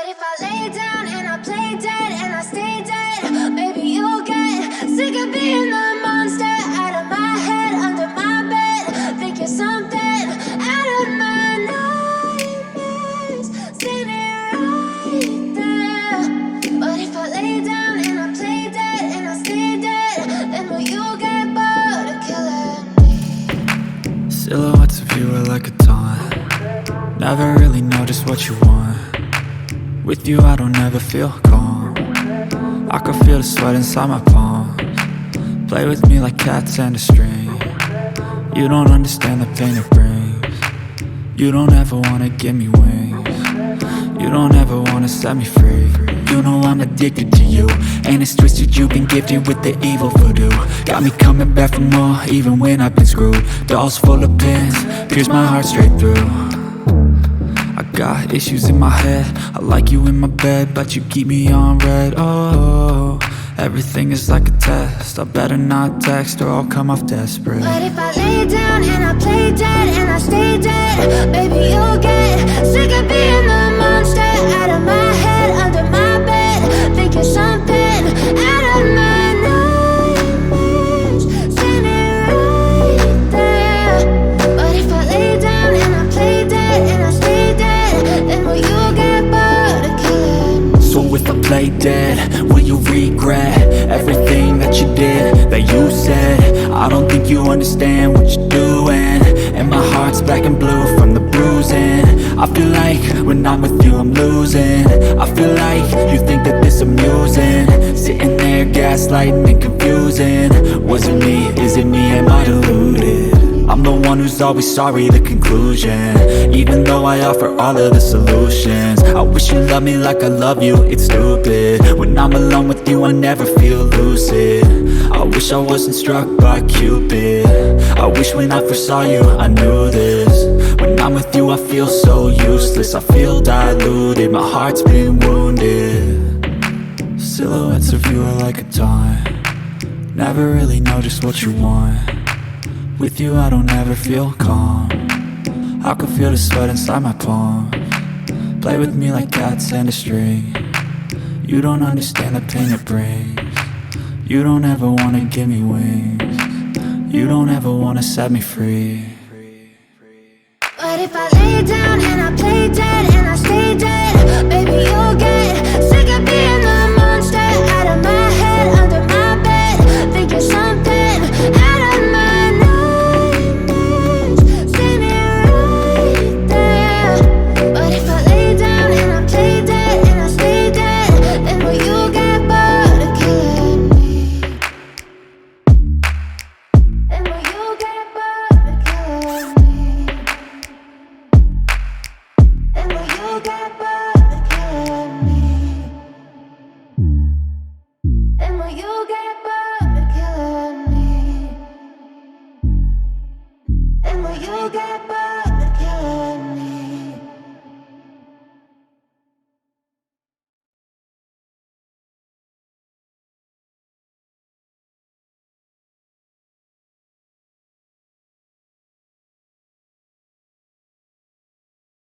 if I lay down and I play dead and I stay dead? Maybe you'll get sick of being the monster out of my head, under my bed. Think you're something out of my nightmares, standing right there. But if I lay down and I play dead and I stay dead, then will you get bored of killing me? Silhouettes of you are like a taunt. Never really know just what you want. With you I don't ever feel calm. I can feel the sweat inside my palms. Play with me like cats and a string. You don't understand the pain it brings. You don't ever wanna give me wings. You don't ever wanna set me free. You know I'm addicted to you, and it's twisted, you've been gifted with the evil voodoo. Got me coming back for more, even when I've been screwed. Dolls full of pins, pierce my heart straight through. I got issues in my head, I like you in my bed, but you keep me on red. Oh, everything is like a test, I better not text or I'll come off desperate. But if I lay down and I play dead and I stay dead, baby you'll get sick of being the monster out of my head, under my bed. Think you're something out of my nightmares, standing right there. But if I lay down and I play dead and I stay dead, then will you get bored of killing me? So if I play dead, will you regret everything that you did, that you said? I don't think you understand what you're doing, and my heart's black and blue from the bruising. I feel like when I'm with you I'm losing. I feel like you think that this amusing, sitting there gaslighting and confusing. Was it me? Is it me? Am I deluded? I'm the one who's always sorry, the conclusion, even though I offer all of the solutions. I wish you loved me like I love you, it's stupid. When I'm alone with you I never feel lucid. I wish I wasn't struck by Cupid. I wish when I first saw you I knew this. When I'm with you I feel so useless, I feel diluted, my heart's been wounded. Silhouettes of you are like a taunt. Never really know just what you want. With you I don't ever feel calm. I can feel the sweat inside my palms. Play with me like cats and a string. You don't understand the pain it brings. You don't ever wanna give me wings. You don't ever wanna set me free. But if I lay down and I play dead and I stay dead,